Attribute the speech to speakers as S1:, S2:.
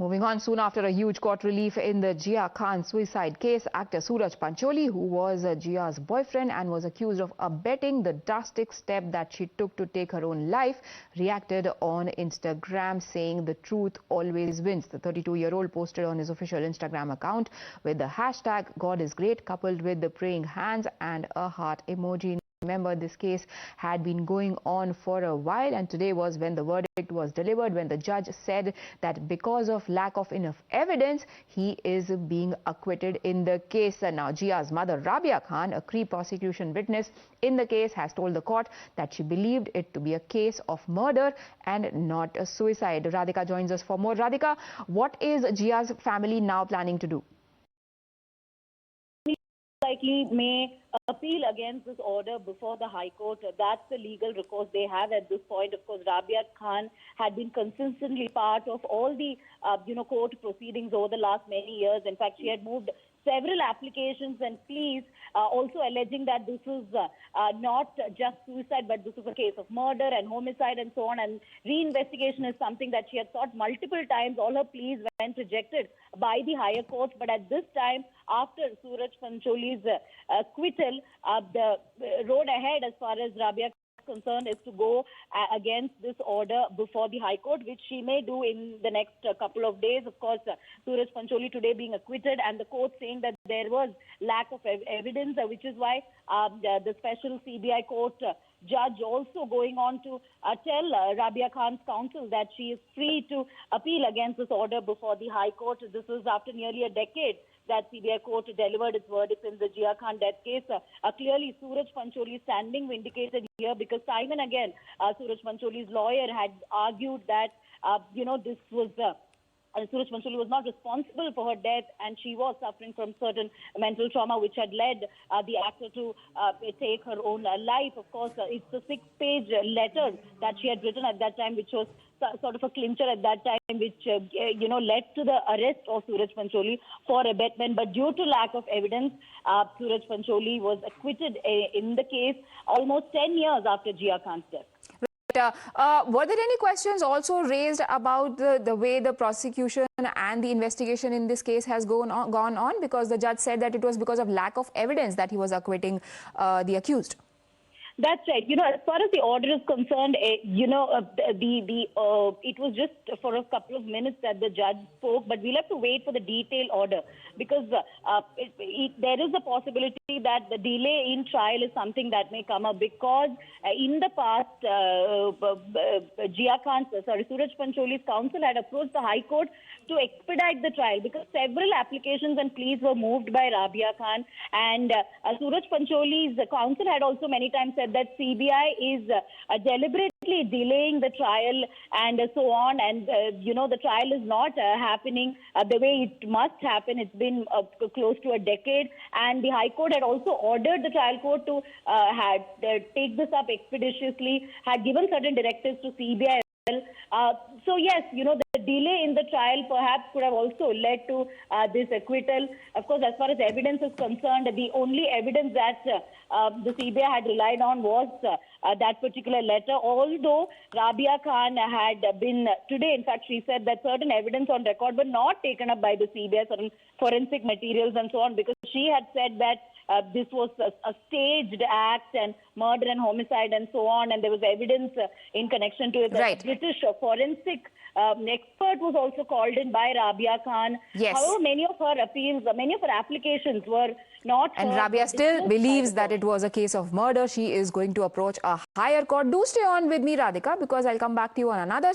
S1: Moving on, soon after a huge court relief in the Jiah Khan suicide case, actor Sooraj Pancholi, who was Jiah's boyfriend and was accused of abetting the drastic step that she took to take her own life, reacted on Instagram saying the truth always wins. The 32-year-old posted on his official Instagram account with the hashtag God is great coupled with the praying hands and a heart emoji. Remember, this case had been going on for a while, and today was when the verdict was delivered, when the judge said that because of lack of enough evidence, he is being acquitted in the case. Now, Jiah's mother, Rabia Khan, a pre-prosecution witness in the case, has told the court that she believed it to be a case of murder and not a suicide. Radhika joins us for more. Radhika, what is Jiah's family now planning to do?
S2: Likely may appeal against this order before the High Court. That's the legal recourse they have at this point. Of course, Rabia Khan had been consistently part of all the court proceedings over the last many years. In fact, she had moved several applications and pleas, also alleging that this is not just suicide, but this is a case of murder and homicide and so on. And reinvestigation is something that she had sought multiple times. All her pleas went rejected by the higher courts. But at this time, after Sooraj Pancholi's acquittal, the road ahead as far as Rabia concerned is to go against this order before the High Court, which she may do in the next couple of days. Of course, Sooraj Pancholi today being acquitted and the court saying that there was lack of evidence, which is why the special CBI court judge also going on to tell Rabia Khan's counsel that she is free to appeal against this order before the High Court. This is after nearly a decade that CBI court delivered its verdict in the Jiah Khan death case. Clearly, Sooraj Pancholi's standing vindicated here because time and again, Sooraj Pancholi's lawyer had argued that, this was... Sooraj Pancholi was not responsible for her death and she was suffering from certain mental trauma which had led the actor to take her own life. Of course, it's a 6-page letter that she had written at that time, which was sort of a clincher at that time, which, led to the arrest of Sooraj Pancholi for abetment. But due to lack of evidence, Sooraj Pancholi was acquitted in the case almost 10 years after Jiah Khan's death.
S1: Were there any questions also raised about the way the prosecution and the investigation in this case has gone on? Because the judge said that it was because of lack of evidence that he was acquitting the accused.
S2: That's right. As far as the order is concerned, it was just for a couple of minutes that the judge spoke, but we'll have to wait for the detailed order because there is a possibility that the delay in trial is something that may come up because in the past, Sooraj Pancholi's counsel had approached the High Court to expedite the trial because several applications and pleas were moved by Rabia Khan, and Sooraj Pancholi's counsel had also many times said that CBI is deliberately delaying the trial and so on, and the trial is not happening the way it must happen. It's been close to a decade, and the High Court had also ordered the trial court to take this up expeditiously, had given certain directives to CBI. So yes, the delay in the trial perhaps could have also led to this acquittal. Of course, as far as evidence is concerned, the only evidence that the CBI had relied on was that particular letter. Although Rabia Khan had been today, in fact, she said that certain evidence on record were not taken up by the CBI, certain forensic materials and so on, because she had said that this was a staged act and murder and homicide and so on, and there was evidence in connection to it.
S1: Right.
S2: British forensic expert was also called in by Rabia Khan.
S1: Yes.
S2: However, many of her appeals, many of her applications were not.
S1: And Rabia still believes that it was a case of murder. She is going to approach a higher court. Do stay on with me, Radhika, because I'll come back to you on another.